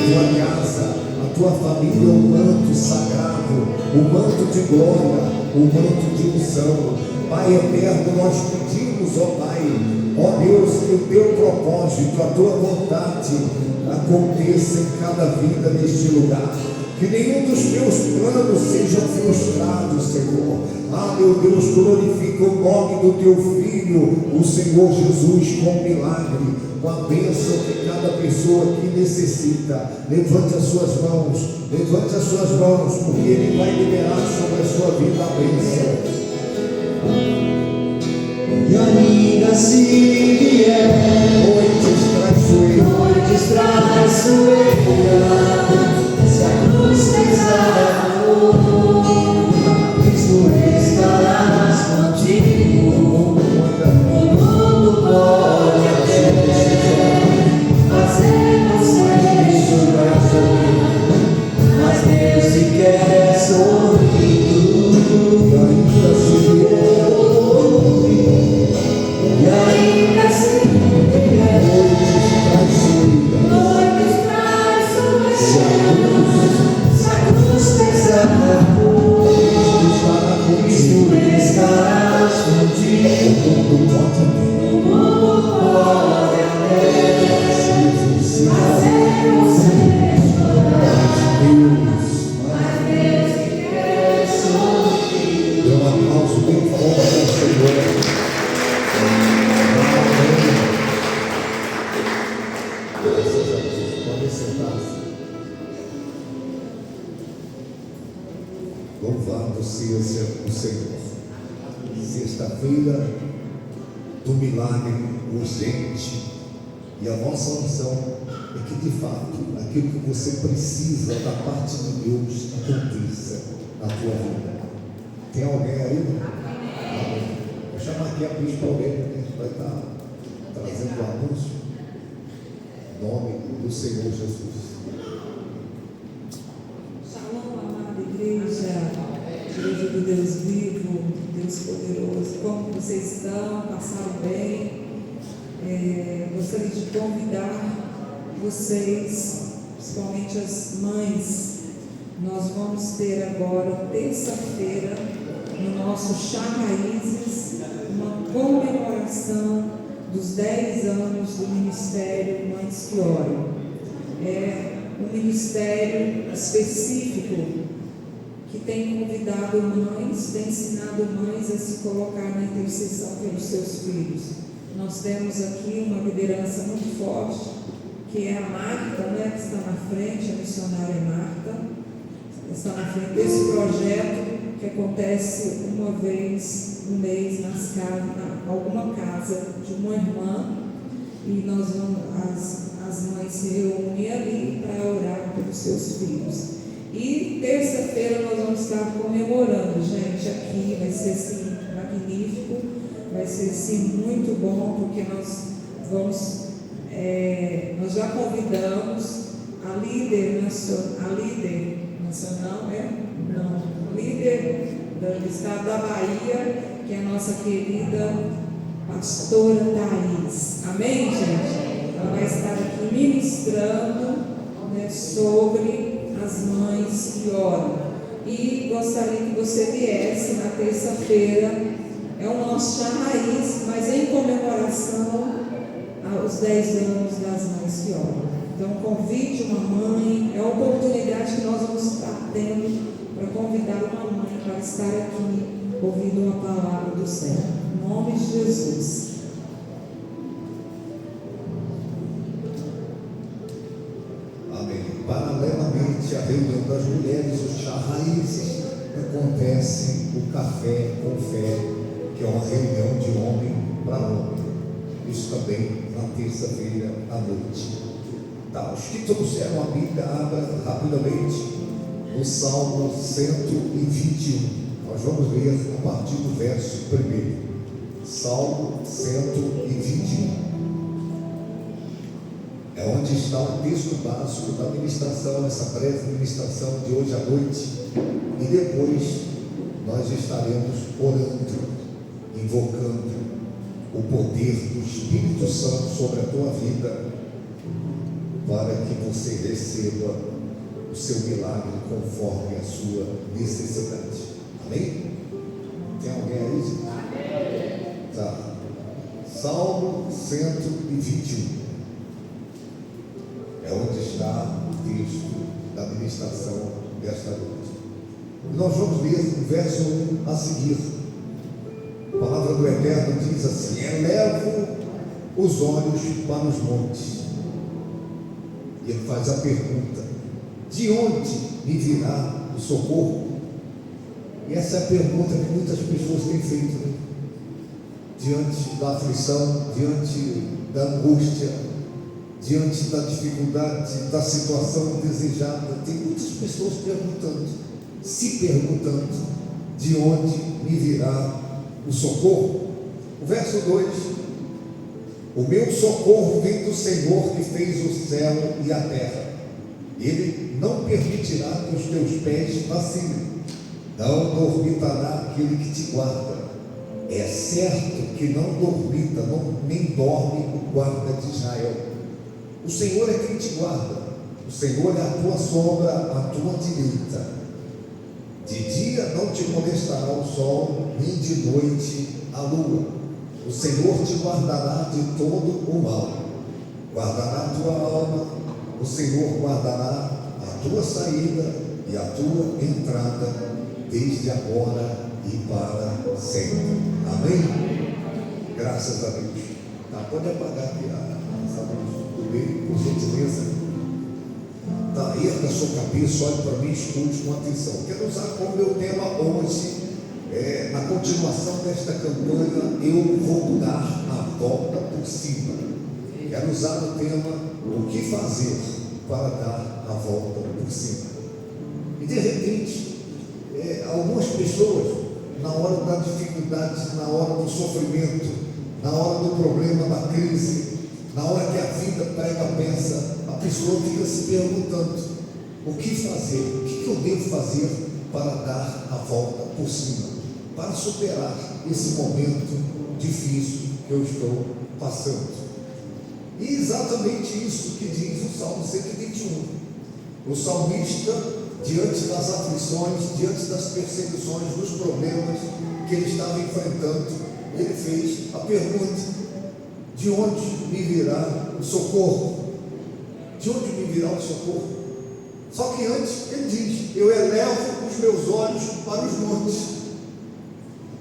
tua casa, a tua família, um manto sagrado, um manto de glória, um manto de unção. Pai eterno, nós pedimos, ó Pai, ó Deus, que o teu propósito, a tua vontade aconteça em cada vida neste lugar. Que nenhum dos teus planos sejam frustrados, Senhor. Ah, meu Deus, glorifica o nome do teu Filho, o Senhor Jesus, com milagre, com a bênção que cada pessoa aqui necessita. Levante as suas mãos, porque Ele vai liberar sobre a sua vida a bênção. E ainda se vier noites traiçoeiras, se a cruz pesar amor, Cristo estarás contigo. O mundo pode até fazer você chorar, mas Deus te quer sorrindo. E ainda se vier noites traiçoeiras, se a cruz pesar, Cristo estarás contigo. O mundo pode até fazer você chorar, mas Deus te quer sorrir. Dê um aplauso bem forte ao Senhor. Graças a Deus. Pode sentar-se. Louvado seja o Senhor. Sexta-feira do milagre urgente. E a nossa unção é que, de fato, aquilo que você precisa da parte de Deus aconteça na tua vida. Tem alguém aí? Amém. Vou chamar aqui a Bispa Aurélia, que a gente vai estar trazendo o anúncio. Em nome do Senhor Jesus. Shalom, amada igreja do Deus vivo, Deus poderoso. Como vocês estão? Passaram bem? Gostaria de convidar vocês, principalmente as mães. Nós vamos ter agora, terça-feira, no nosso Chá Raízes, uma comemoração dos 10 anos do Ministério Mães que Oram. É um ministério específico que tem convidado mães, tem ensinado mães a se colocar na intercessão pelos seus filhos. Nós temos aqui uma liderança muito forte, que é a Marta, que está na frente, a missionária Marta, está na frente desse projeto que acontece uma vez no mês nas casas, em alguma casa de uma irmã, e nós vamos, as mães se reúnem ali para orar pelos seus filhos. E terça-feira nós vamos estar comemorando, gente, aqui vai ser assim magnífico, vai ser assim muito bom, porque nós vamos, nós já convidamos a líder nacional, líder do estado da Bahia, que é a nossa querida pastora Thaís. Amém, gente? Ela vai estar aqui ministrando, sobre as mães que oram. E gostaria que você viesse na terça-feira. É o nosso Chá Raiz, mas em comemoração aos 10 anos das mães que oram. Então, convide uma mãe. É a oportunidade que nós vamos estar tendo para convidar uma mãe para estar aqui ouvindo uma palavra do céu. Em nome de Jesus. Amém. Paralelamente à reunião das mulheres, o Chá Raízes, acontece o Café com Fé, que é uma reunião de homem para homem. Isso também na terça-feira à noite. Tá, os que trouxeram a Bíblia, abra rapidamente o Salmo 121. Nós vamos ler a partir do verso 1. Salmo 121. É onde está o texto básico da ministração, essa breve ministração de hoje à noite. E depois nós estaremos orando, invocando o poder do Espírito Santo sobre a tua vida, para que você receba receba o seu milagre conforme a sua necessidade. Amém? Tem alguém aí? Amém. Tá. Salmo 121 é onde está o texto da ministração desta noite. E nós vamos ler o verso 1 a seguir. A palavra do Eterno diz assim: elevo os olhos para os montes. E ele faz a pergunta: de onde me virá o socorro? E essa é a pergunta que muitas pessoas têm feito, né? Diante da aflição, diante da angústia, diante da dificuldade, da situação desejada, tem muitas pessoas se perguntando, de onde me virá o socorro? O verso 2: o meu socorro vem do Senhor que fez o céu e a terra. Ele não permitirá que os teus pés vacilem, não dormitará aquele que te guarda. É certo que não dormita, nem dorme o guarda de Israel. O Senhor é quem te guarda, o Senhor é a tua sombra, a tua direita. De dia não te molestará o sol, nem de noite a lua. O Senhor te guardará de todo o mal, guardará a tua alma. O Senhor guardará a tua saída e a tua entrada, desde agora e para sempre. Amém? Graças a Deus. Tá, pode apagar aqui essa luz do meio, por gentileza. Tá, erga a sua cabeça, olhe para mim, escute com atenção. Quero usar como meu tema hoje, na continuação desta campanha, eu vou dar a volta por cima. Quero usar o tema, o que fazer para dar a volta por cima. E de repente, algumas pessoas, na hora da dificuldade, na hora do sofrimento, na hora do problema, da crise, na hora que a vida prega a peça, a pessoa fica se perguntando: o que fazer? O que eu devo fazer para dar a volta por cima, para superar esse momento difícil que eu estou passando? E exatamente isso que diz o Salmo 121. O salmista, diante das aflições, diante das perseguições, dos problemas que ele estava enfrentando, ele fez a pergunta: de onde me virá o socorro? De onde me virá o socorro? Só que antes ele diz: eu elevo os meus olhos para os montes.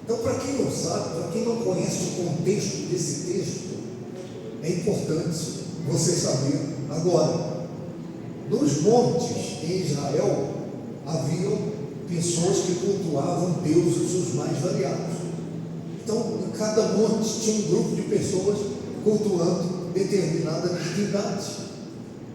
Então, para quem não sabe, para quem não conhece o contexto desse texto, é importante você saber. Agora, nos montes em Israel haviam pessoas que cultuavam deuses os mais variados. Então, em cada monte tinha um grupo de pessoas cultuando determinada divindade,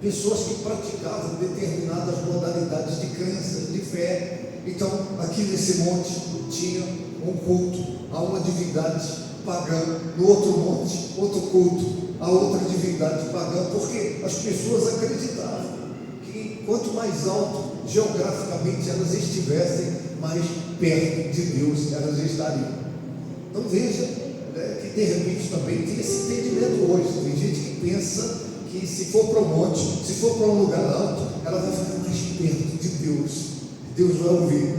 pessoas que praticavam determinadas modalidades de crença, de fé. Então, aqui nesse monte tinha um culto a uma divindade pagã, no outro monte, outro culto a outra divindade pagã, porque as pessoas acreditavam que quanto mais alto geograficamente elas estivessem, mais perto de Deus elas estariam. Então veja, que de repente também tem esse entendimento hoje. Tem gente que pensa que se for para um monte, se for para um lugar alto, ela vai ficar mais perto de Deus. Deus vai ouvir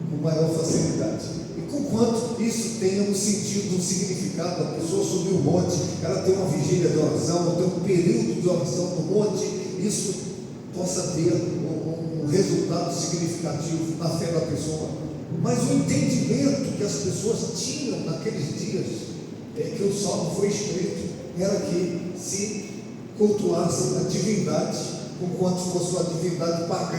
com maior facilidade. E conquanto isso tenha um sentido, um significado, a pessoa subir o monte, ela tem uma vigília de oração, ou tem um período de oração no monte, isso possa ter um resultado significativo na fé da pessoa. Mas o entendimento que as pessoas tinham naqueles dias, que o Salmo foi escrito, era que se cultuasse a divindade, conquanto fosse uma divindade pagã,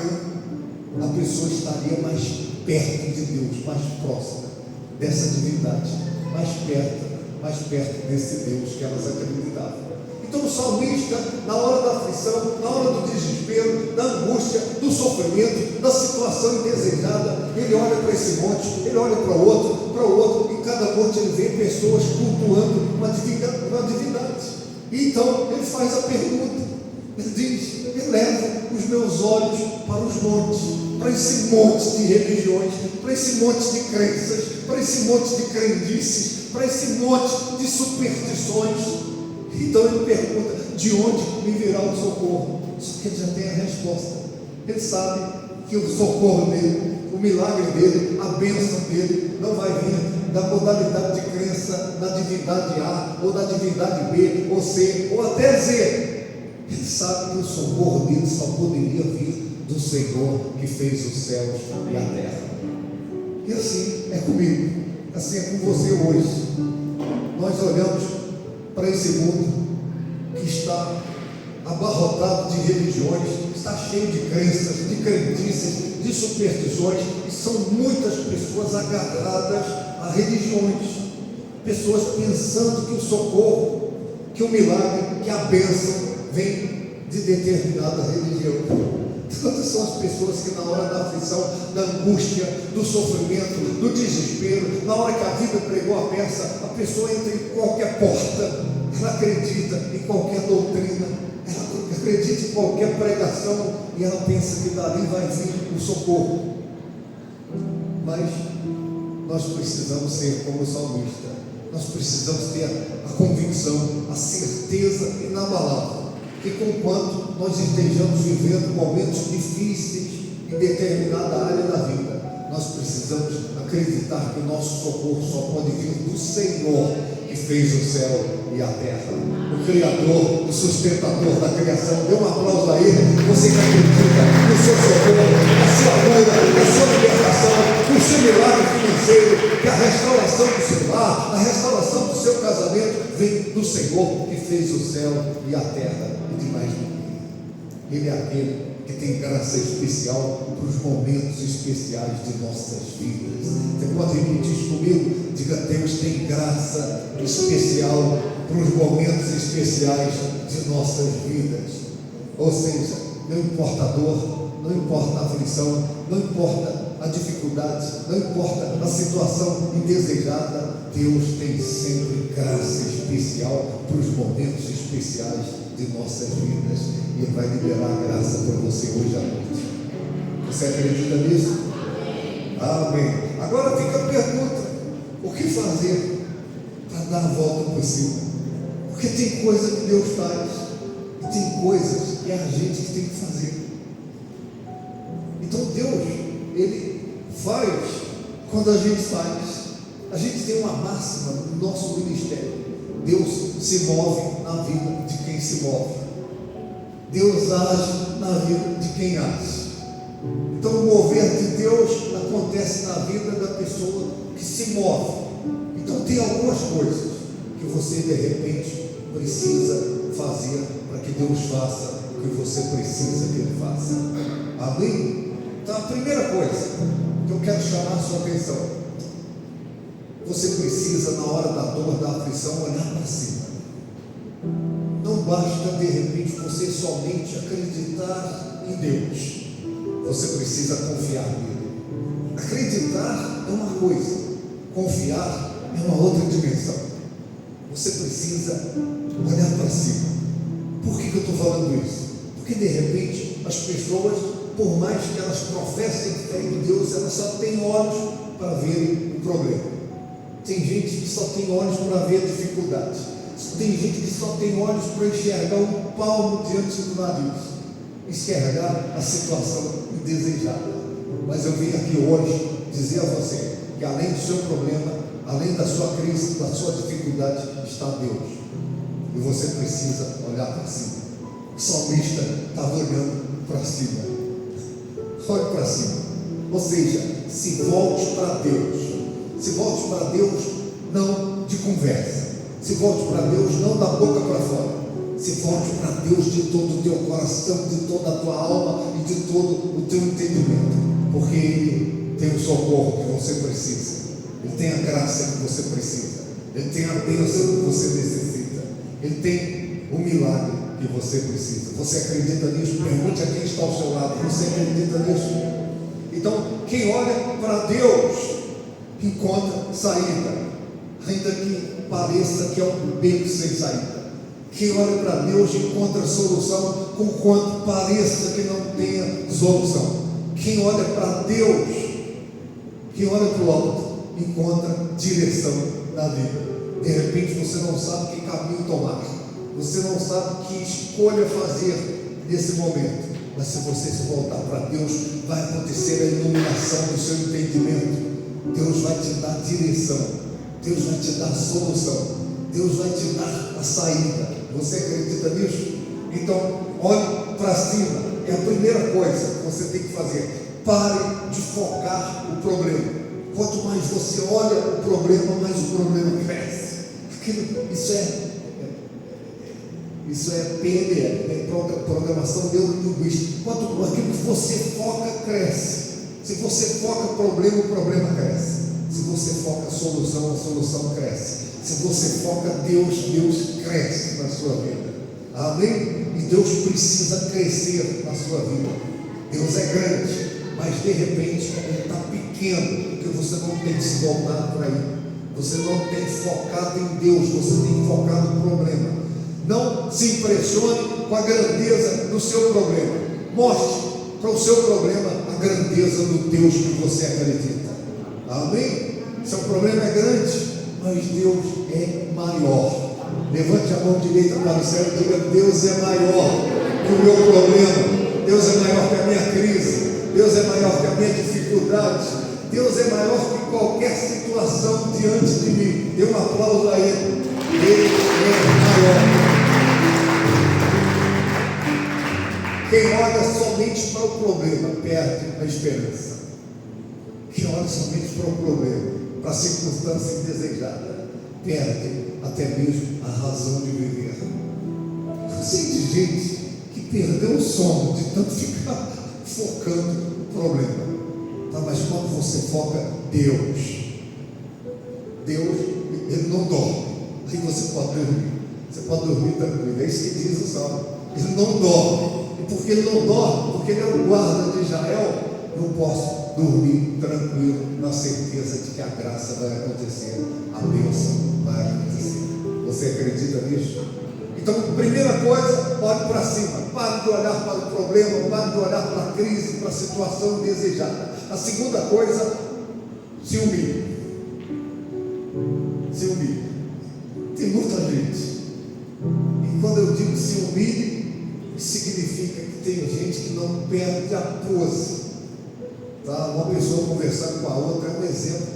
a pessoa estaria mais perto de Deus, mais próxima dessa divindade, mais perto desse Deus que elas acreditavam. Então o salmista, na hora da aflição, na hora do desespero, da angústia, do sofrimento, da situação indesejada, ele olha para esse monte, ele olha para o outro, em cada monte ele vê pessoas cultuando uma divindade. E então ele faz a pergunta, ele diz: eleva os meus olhos para os montes, para esse monte de religiões, para esse monte de crenças, para esse monte de crendices, para esse monte de superstições. Então ele pergunta: de onde me virá o socorro? Só que ele já tem a resposta. Ele sabe que o socorro dele, o milagre dele, a bênção dele não vai vir da modalidade de crença na divindade A, ou na divindade B, ou C, ou até Z. Ele sabe que o socorro dele só poderia vir do Senhor que fez os céus e a terra. E assim é comigo, assim é com você hoje. Nós olhamos para esse mundo que está abarrotado de religiões, está cheio de crenças, de crendices, de superstições, e são muitas pessoas agarradas a religiões, pessoas pensando que o socorro, que o milagre, que a bênção vem de determinada religião. Quantas são as pessoas que na hora da aflição, da angústia, do sofrimento, do desespero, na hora que a vida pregou a peça, a pessoa entra em qualquer porta, ela acredita em qualquer doutrina, ela acredita em qualquer pregação, e ela pensa que dali vai vir o socorro. Mas nós precisamos ser como o salmista, nós precisamos ter a convicção, a certeza inabalável, que conquanto nós estejamos vivendo momentos difíceis em determinada área da vida, nós precisamos acreditar que o nosso socorro só pode vir do Senhor que fez o céu e a terra, o Criador, o sustentador da criação. Dê um aplauso a Ele, você que acredita no seu socorro, na sua cura, na sua libertação, no seu milagre financeiro, que a restauração do seu lar, a restauração do seu casamento vem do Senhor que fez o céu e a terra, e de mais ninguém. Ele é aquele que tem graça especial para os momentos especiais de nossas vidas. Você pode repetir isso comigo? Diga: Deus tem graça especial para os momentos especiais de nossas vidas. Ou seja, não importa a dor, não importa a aflição, não importa a dificuldade, não importa a situação indesejada, Deus tem sempre graça especial para os momentos especiais de nossas vidas, e Ele vai liberar a graça para você hoje à noite. Você acredita nisso? Amém. Agora fica a pergunta: o que fazer para dar a volta por cima? Porque tem coisa que Deus faz, e tem coisas que é a gente que tem que fazer. Então Deus, Ele faz quando a gente faz. A gente tem uma máxima no nosso ministério: Deus se move na vida de quem se move, Deus age na vida de quem age. Então o mover de Deus acontece na vida da pessoa que se move. Então tem algumas coisas que você de repente precisa fazer para que Deus faça o que você precisa que Ele faça. Amém? Então a primeira coisa que eu quero chamar a sua atenção: você precisa, na hora da dor, da aflição, olhar para cima. Não basta de repente você somente acreditar em Deus, você precisa confiar nele. Acreditar é uma coisa, confiar é uma outra dimensão. Você precisa olhar para cima. Por que eu estou falando isso? Porque de repente as pessoas, por mais que elas professem fé em Deus, elas só têm olhos para ver o problema. Tem gente que só tem olhos para ver a dificuldade. Tem gente que só tem olhos para enxergar um palmo diante do nariz, enxergar a situação indesejada. Mas eu vim aqui hoje dizer a você que além do seu problema, além da sua crise, da sua dificuldade, está Deus. E você precisa olhar para cima. O salmista estava olhando para cima. Olhe para cima. Ou seja, se volte para Deus. Se volte para Deus não de conversa. Se volte para Deus não da boca para fora. Se volte para Deus de todo o teu coração, de toda a tua alma e de todo o teu entendimento. Porque Ele tem o socorro que você precisa. Ele tem a graça que você precisa. Ele tem a bênção que você necessita. Ele tem o milagre que você precisa. Você acredita nisso? Pergunte a quem está ao seu lado: você acredita nisso? Então, quem olha para Deus encontra saída, ainda que pareça que é um beco sem saída. Quem olha para Deus encontra solução, conquanto pareça que não tenha solução. Quem olha para Deus, quem olha para o alto, encontra direção na vida. De repente você não sabe que caminho tomar, Você não sabe que escolha fazer nesse momento. Mas se você se voltar para Deus, vai acontecer a iluminação do seu entendimento. Deus vai te dar direção. Deus vai te dar solução. Deus vai te dar a saída. Você acredita nisso? Então, olhe para cima. É a primeira coisa que você tem que fazer. Pare de focar o problema. Quanto mais você olha o problema, mais o problema cresce. Isso é PNL, programação neurolinguística. Aquilo que você foca, cresce. Se você foca o problema cresce. Se você foca a solução cresce. Se você foca Deus cresce na sua vida. Amém? E Deus precisa crescer na sua vida. Deus é grande, mas de repente Ele está pequeno, porque você não tem se voltado para Ele. Você não tem focado em Deus, você tem focado no problema. Não se impressione com a grandeza do seu problema. Mostre para o seu problema a grandeza do Deus que você acredita. Amém? Seu problema é grande, mas Deus é maior. Levante a mão direita para o céu e diga: Deus é maior que o meu problema. Deus é maior que a minha crise. Deus é maior que a minha dificuldade. Deus é maior que qualquer situação diante de mim. Dê um aplauso a Ele. Ele é maior. Quem olha somente para o problema perde a esperança. Quem olha somente para o problema, para a circunstância indesejada, perde até mesmo a razão de viver. Eu sei de gente que perdeu o sono de tanto ficar focando no problema. Tá, mas quando você foca Deus, Ele não dorme. Aí você pode dormir. Você pode dormir tranquilo. É isso que diz o Salmo. Ele não dorme. E porque Ele não dorme, porque Ele é o guarda de Israel, eu posso dormir tranquilo, na certeza de que a graça vai acontecer, a bênção vai acontecer. Você acredita nisso? Então, primeira coisa, olhe para cima. Pare de olhar para o problema, pare de olhar para a crise, para a situação indesejada. A segunda coisa, se humilhe. Se humilhe. Tem muita gente. E quando eu digo se humilhe, significa que tem gente que não perde a pose. Tá? Uma pessoa conversando com a outra é um exemplo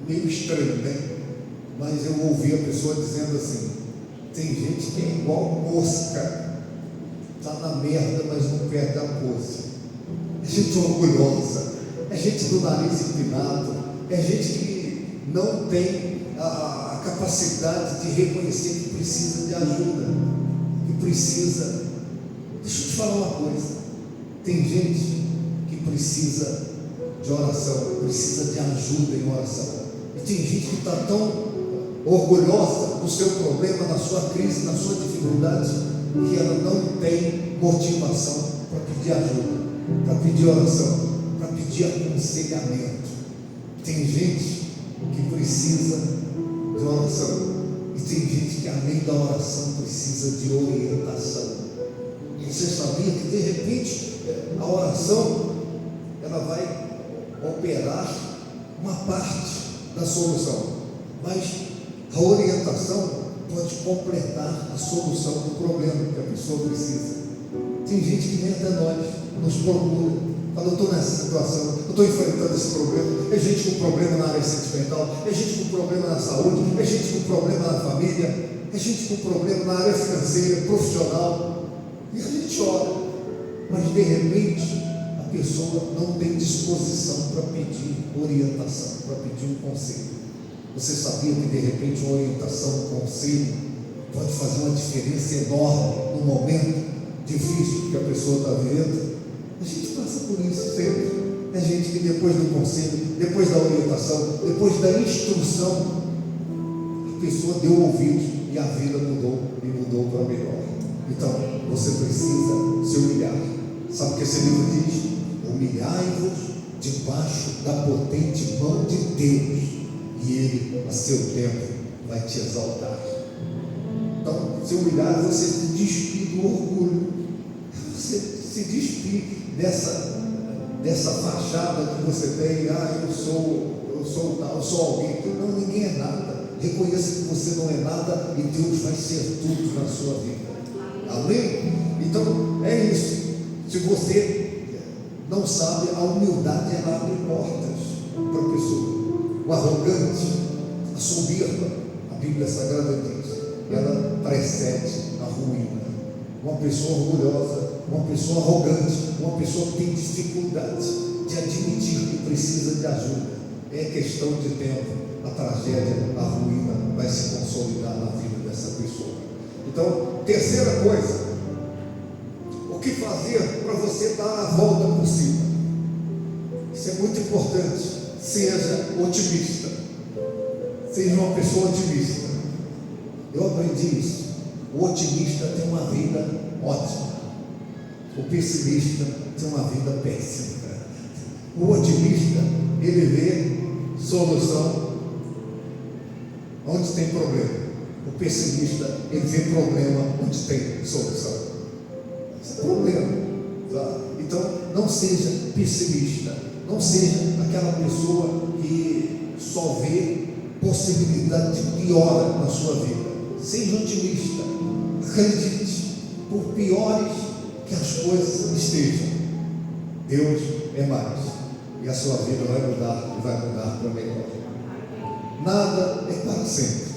meio estranho, né? Mas eu ouvi a pessoa dizendo assim: tem gente que é igual mosca, está na merda, mas não perde a pose. É gente orgulhosa, é gente do nariz empinado, é gente que não tem a capacidade de reconhecer que precisa de ajuda, que precisa. Deixa eu te falar uma coisa: tem gente que precisa de oração, precisa de ajuda em oração, e tem gente que está tão orgulhosa do seu problema, da sua crise, da sua dificuldade, que ela não tem motivação para pedir ajuda, para pedir oração, para pedir aconselhamento. Tem gente que precisa de oração, e tem gente que além da oração precisa de orientação. Você sabia que de repente a oração ela vai operar uma parte da solução, mas a orientação pode completar a solução do problema que a pessoa precisa. Tem gente que vem até nós, nos procura, fala: eu estou nessa situação, eu estou enfrentando esse problema. É gente com problema na área sentimental, é gente com problema na saúde, é gente com problema na família, é gente com problema na área financeira, profissional. E a gente ora, mas de repente a pessoa não tem disposição para pedir orientação, para pedir um conselho. Você sabia que de repente uma orientação, um conselho pode fazer uma diferença enorme no momento difícil que a pessoa está vivendo? A gente passa por isso sempre. É gente que depois do conselho, depois da orientação, depois da instrução, a pessoa deu ouvidos e a vida mudou, e mudou para melhor. Então, você precisa se humilhar. Sabe o que esse livro diz? Humilhai-vos debaixo da potente mão de Deus, e Ele, a seu tempo, vai te exaltar. Então, se humilhar, você se despir do orgulho, você se despir dessa fachada que você tem. Eu sou tal, eu sou alguém. Não, ninguém é nada. reconheça que você não é nada e Deus vai ser tudo na sua vida. Amém? Então é isso. Se você não sabe, a humildade ela abre portas para a pessoa. O arrogante, a soberba, a Bíblia Sagrada diz, ela precede a ruína. Uma pessoa orgulhosa, uma pessoa arrogante, uma pessoa que tem dificuldade de admitir que precisa de ajuda, é questão de tempo, a tragédia, a ruína vai se consolidar na vida dessa pessoa. Então, terceira coisa, o que fazer para você dar a volta por cima? Isso é muito importante. Seja otimista, seja uma pessoa otimista. Eu aprendi isso. O otimista tem uma vida ótima, o pessimista tem uma vida péssima. O otimista, ele vê solução onde tem problema. O pessimista, ele vê problema onde tem solução. Isso é problema, tá? Então, não seja pessimista, não seja aquela pessoa que só vê possibilidade de piora na sua vida. Seja otimista, acredite, por piores que as coisas estejam, Deus é mais, e a sua vida vai mudar, e vai mudar para melhor. Nada é para sempre,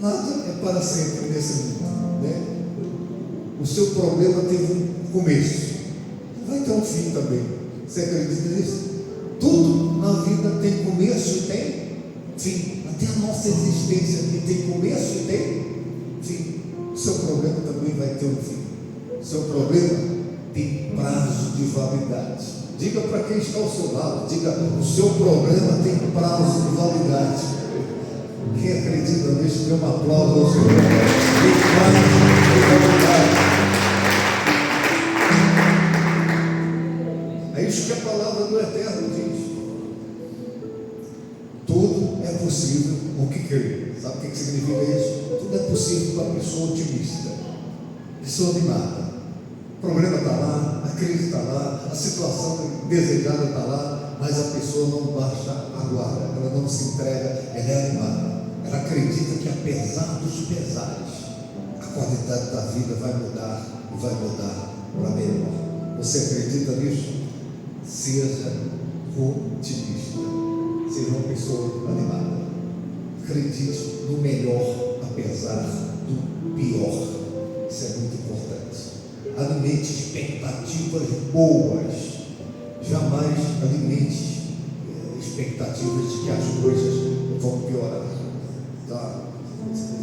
nada é para sempre nesse mundo, né? O seu problema teve um começo, vai ter um fim também. Você acredita nisso? Tudo na vida tem começo e tem fim. Até a nossa existência aqui tem começo e tem fim. O seu problema também vai ter um fim. O seu problema tem prazo de validade. Diga para quem está ao seu lado, diga, o seu problema tem prazo de validade. Quem acredita nisso, dê um aplauso ao Senhor. Tem prazo de validade. É isso que a palavra do Eterno diz. Tudo é possível o que crê. Sabe o que significa isso? Tudo é possível para a pessoa otimista, pessoa animada. O problema está lá, a crise está lá, a situação desejada está lá, mas a pessoa não baixa a guarda, ela não se entrega, ela é animada. Ela acredita que apesar dos pesares, a qualidade da vida vai mudar e vai mudar para melhor. Você acredita nisso? Seja otimista, seja uma pessoa animada, acredite no melhor apesar do pior. Isso é muito importante. Alimente expectativas boas, jamais alimente expectativas de que as coisas vão piorar, tá?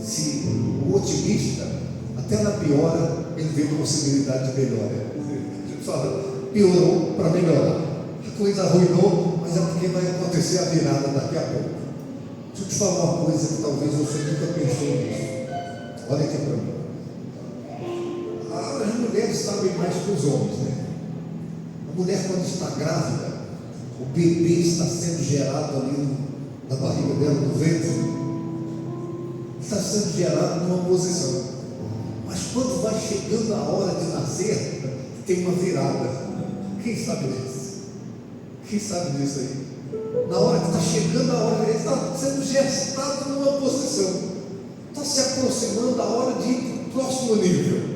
Se o otimista, até na piora, ele vê possibilidade de melhora. Ele fala, piorou para melhorar, a coisa arruinou, mas é porque vai acontecer a virada daqui a pouco. Deixa eu te falar uma coisa que talvez você nunca pensou nisso. Olha aqui para mim. As mulheres sabem mais que os homens, né? A mulher, quando está grávida, o bebê está sendo gerado ali na barriga dela, no ventre, está sendo gerado numa posição. Mas quando vai chegando a hora de nascer, tem uma virada. Quem sabe disso? Quem sabe disso aí? Na hora que está chegando a hora, ele está sendo gestado numa posição, está se aproximando a hora de ir para o próximo nível,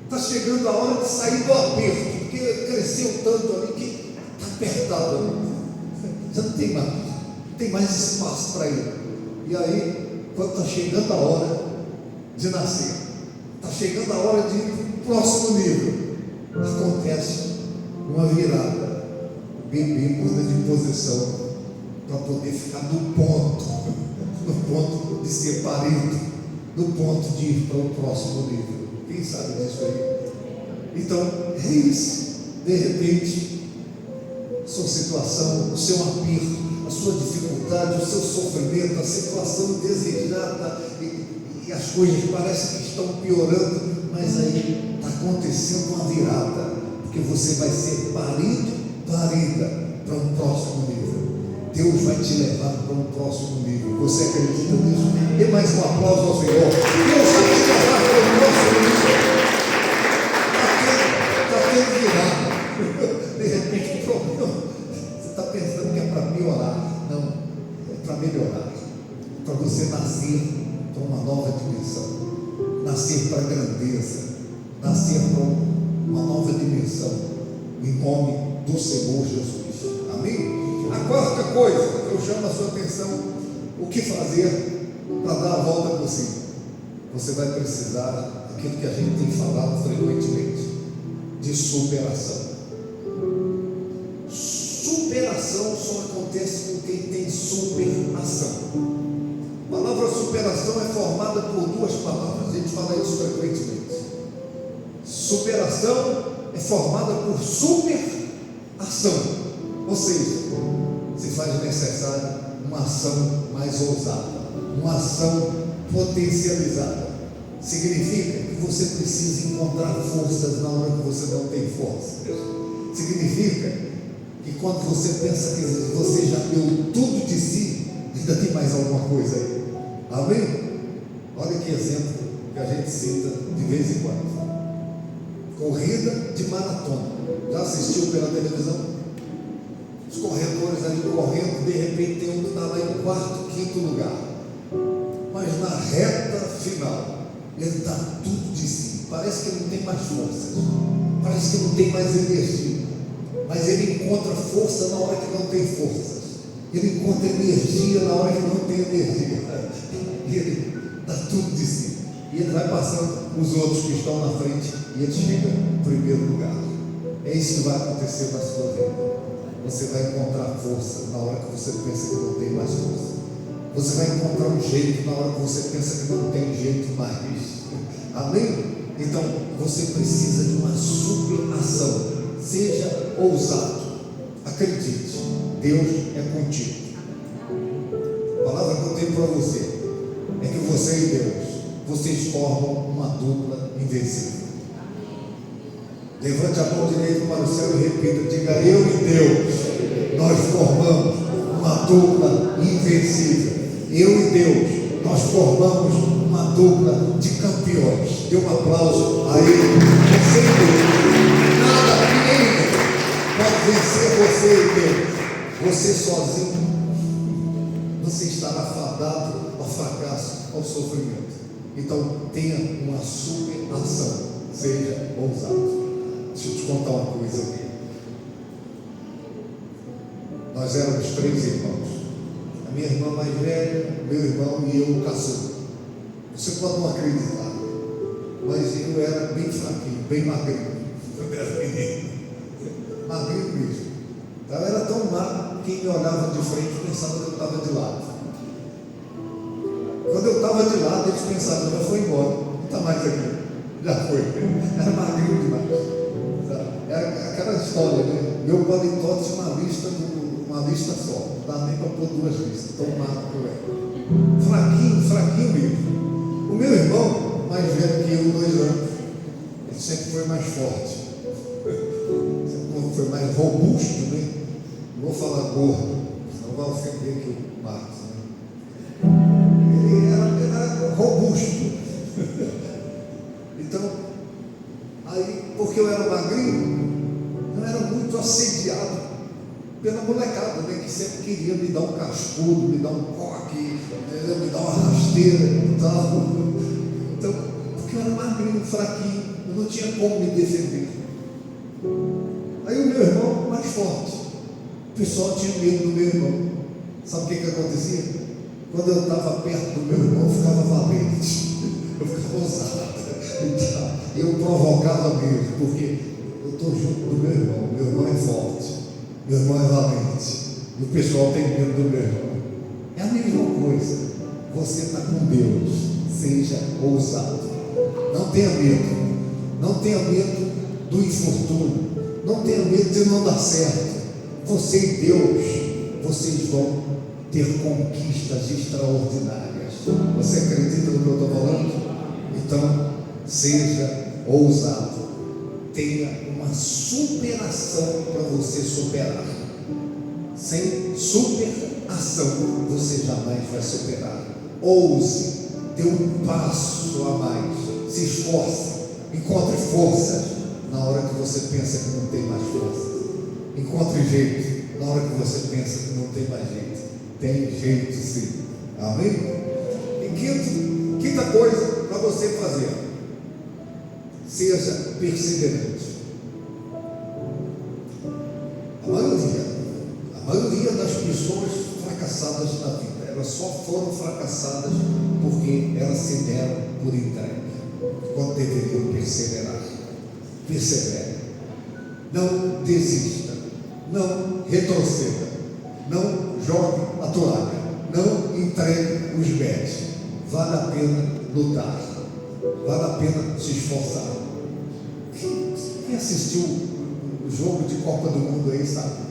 está chegando a hora de sair do aperto, porque cresceu tanto ali que está apertado ali, já não tem mais espaço para ir. E aí, quando está chegando a hora de nascer, está chegando a hora de ir para o próximo nível, acontece uma virada. O bebê muda de posição para poder ficar no ponto de ser parido, no ponto de ir para o próximo nível. Quem sabe disso aí? Então, é isso. De repente, a sua situação, o seu aperto, a sua dificuldade, o seu sofrimento, a situação desejada, e as coisas parecem que estão piorando, mas aí está acontecendo uma virada, porque você vai ser parida para um próximo nível. Deus vai te levar para um próximo nível. Você acredita nisso? Dê mais um aplauso ao Senhor. Deus vai te levar para um próximo nível. Está tendo virada. De repente, o problema, você está pensando que é para piorar. Não, é para melhorar, para você nascer para uma nova dimensão, nascer para a grandeza, nascer para uma nova dimensão, em nome do Senhor Jesus. Amém? A quarta coisa que eu chamo a sua atenção: o que fazer para dar a volta por cima? Você vai precisar daquilo que a gente tem falado frequentemente, de superação. Superação só acontece com quem tem superação. A palavra superação é formada por duas palavras, a gente fala isso frequentemente. Superação é formada por superação, ou seja, se faz necessário uma ação mais ousada, uma ação potencializada. Significa que você precisa encontrar forças na hora que você não tem força. Significa que quando você pensa que você já deu tudo de si, ainda tem mais alguma coisa aí. Amém? Olha que exemplo que a gente cita de vez em quando. Corrida de maratona. Já assistiu pela televisão? Os corredores ali correndo, de repente tem um que está lá em quarto, quinto lugar. Mas na reta final, ele dá tudo de si. Parece que não tem mais forças, parece que não tem mais energia, mas ele encontra força na hora que não tem forças, ele encontra energia na hora que não tem energia, e ele dá tudo de si, e ele vai passando os outros que estão na frente, e ele chega em primeiro lugar. É isso que vai acontecer na sua vida. Você vai encontrar força na hora que você pensa que não tem mais força. Você vai encontrar um jeito na hora que você pensa que não tem jeito mais. Amém? Então, você precisa de uma superação. Seja ousado. Acredite, Deus é contigo. A palavra que eu tenho para você é que você e Deus, vocês formam uma dupla invencível. Levante a mão direita para o céu e repita: diga, eu e Deus, nós formamos uma dupla invencível. Eu e Deus, nós formamos uma dupla de campeões. Dê um aplauso a Ele. Você e Deus, nada, ninguém pode vencer você e Deus. Você sozinho, você estará fadado ao fracasso, ao sofrimento. Então, tenha uma superação. Seja ousado. Deixa eu te contar uma coisa aqui. Nós éramos 3 irmãos. A minha irmã mais velha, meu irmão e eu, o caçula. Você pode não acreditar, mas eu era bem fraquinho, bem magrinho. Eu era menino, magrinho mesmo. Eu era tão magro que quem me olhava de frente pensava que eu estava de lado. Quando eu estava de lado, eles pensavam: já foi embora, não está mais aqui. Já foi. Era magrinho demais. Era aquela história, né? Meu paletó tinha uma lista só, não dá nem para pôr 2 listas, tão magro que eu era. Fraquinho mesmo. O meu irmão, mais velho que eu, 2 anos, ele sempre foi mais forte, sempre foi mais robusto, né? Não vou falar gordo, senão vai ofender aqui o Marcos, né? Ele era robusto. Então, aí, porque eu era magrinho, eu era muito assediado pela molecada, né, que sempre queria me dar um cascudo, me dar um coque, me dar uma rasteira e tal. Então, porque eu era magrinho, fraquinho, eu não tinha como me defender. Aí o meu irmão, mais forte, o pessoal tinha medo do meu irmão. Sabe o que acontecia? Quando eu estava perto do meu irmão, eu ficava valente, eu ficava ousado. Eu provocava mesmo, porque eu estou junto do meu irmão é forte, meu irmão é valente, e o pessoal tem medo do meu irmão. É a mesma coisa, você está com Deus, seja ousado, não tenha medo do infortúnio, não tenha medo de não dar certo. Você e Deus, vocês vão ter conquistas extraordinárias. Você acredita no que eu estou falando? Então, seja ousado, tenha uma superação para você superar. Sem superação você jamais vai superar. Ouse, dê um passo a mais, se esforce, encontre forças na hora que você pensa que não tem mais força. Encontre jeito na hora que você pensa que não tem mais jeito. Tem jeito sim. Amém? quinta coisa para você fazer: seja perseverante. A maioria das pessoas fracassadas na vida, elas só foram fracassadas porque elas se deram por entregue, quando deveriam perseverar. Persevere, não desista, não retroceda, não jogue a toalha, não entregue os bens. Vale a pena lutar, vale a pena se esforçar. Quem assistiu o jogo de Copa do Mundo aí, sabe?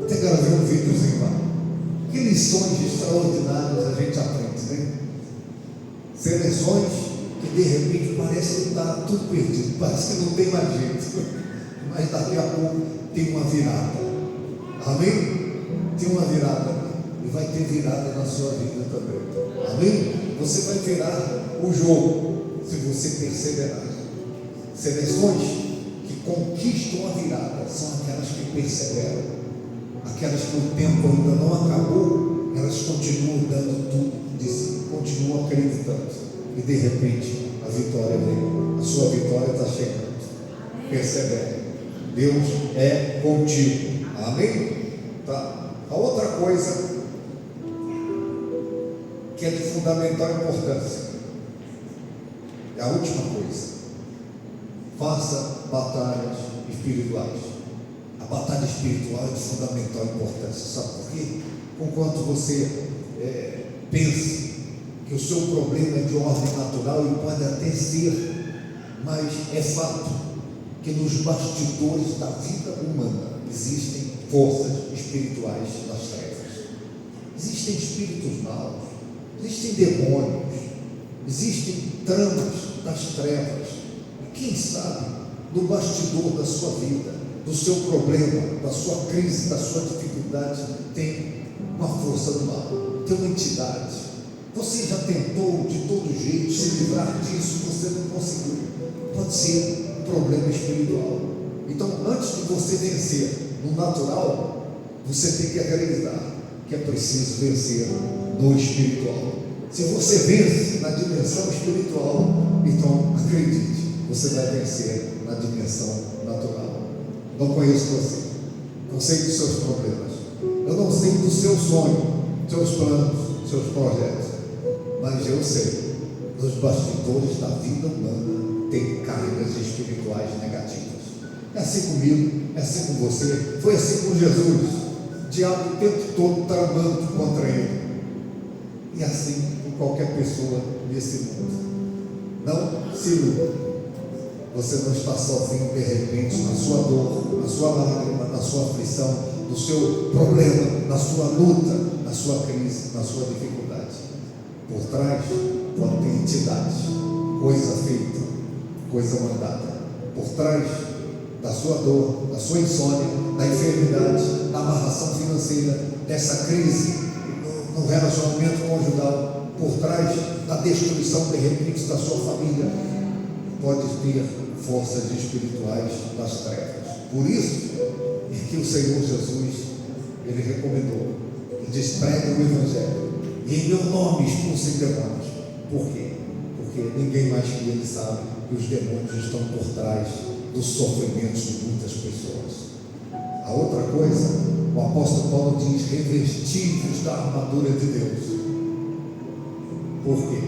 Até gravei um videozinho lá. Que lições extraordinárias a gente aprende, né? Seleções que de repente parece que está tudo perdido, parece que não tem mais jeito, mas daqui a pouco tem uma virada. Amém? Tem uma virada, e vai ter virada na sua vida também. Amém? Você vai virar o jogo se você perseverar. Seleções que conquistam a virada são aquelas que perseveram, aquelas que o tempo ainda não acabou, elas continuam dando tudo de si, continuam acreditando, e de repente a vitória vem, a sua vitória está chegando. Persevere, Deus é contigo. Amém? Tá. A outra coisa que é de fundamental importância, é a última coisa: faça batalhas espirituais. A batalha espiritual é de fundamental importância. Sabe por quê? Enquanto você pensa que o seu problema é de ordem natural, e pode até ser, mas é fato que nos bastidores da vida humana existem forças espirituais das trevas, existem espíritos maus, existem demônios, existem tramas das trevas. E quem sabe, no bastidor da sua vida, do seu problema, da sua crise, da sua dificuldade, tem uma força do mal, tem uma entidade. Você já tentou de todo jeito se livrar disso, você não conseguiu. Pode ser um problema espiritual. Então, antes de você vencer no natural, você tem que acreditar que é preciso vencer no espiritual. Se você vence na dimensão espiritual, então acredite, você vai vencer na dimensão natural. Não conheço você, não sei dos seus problemas, eu não sei do seu sonho, seus planos, seus projetos, mas eu sei, nos bastidores da vida humana tem cargas espirituais negativas. É assim comigo, é assim com você, foi assim com Jesus. O diabo o tempo todo tramando contra ele, e assim com qualquer pessoa nesse mundo. Não se iluda, você não está sozinho de repente na sua dor, na sua lágrima, na sua aflição, no seu problema, na sua luta, na sua crise, na sua dificuldade. Por trás pode ter entidade, coisa feita, coisa mandada. Por trás da sua dor, da sua insônia, da enfermidade, da amarração financeira, dessa crise no relacionamento conjugal, por trás da destruição de repente da sua família, pode ter forças espirituais das trevas. Por isso é que o Senhor Jesus, ele recomendou: despregue o Evangelho e em meu nome expulsem demônios. Por quê? Porque ninguém mais que ele sabe que os demônios estão por trás dos sofrimentos de muitas pessoas. A outra coisa, o apóstolo Paulo diz: revestidos da armadura de Deus. Por quê?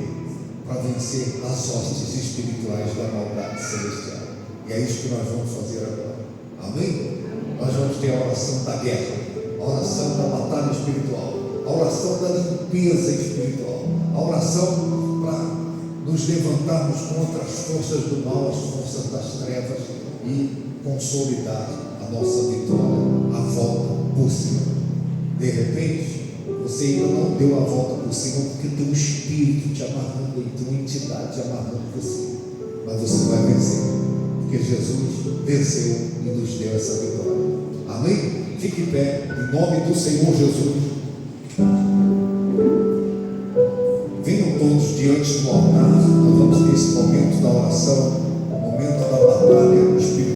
Para vencer as hostes espirituais da maldade celestial. E é isso que nós vamos fazer agora. Amém? Nós vamos ter a oração da guerra, a oração da batalha espiritual, a oração da limpeza espiritual, a oração para nos levantarmos contra as forças do mal, as forças das trevas, e consolidar a nossa vitória, a volta por cima. De repente, você ainda não deu a volta por cima porque tem um espírito te amarrando aí, tem uma entidade te amarrando por cima, mas você vai vencer, porque Jesus venceu e nos deu essa vitória. Amém? Fique em pé, em nome do Senhor Jesus. Venham todos diante do altar. Nós vamos ter esse momento da oração.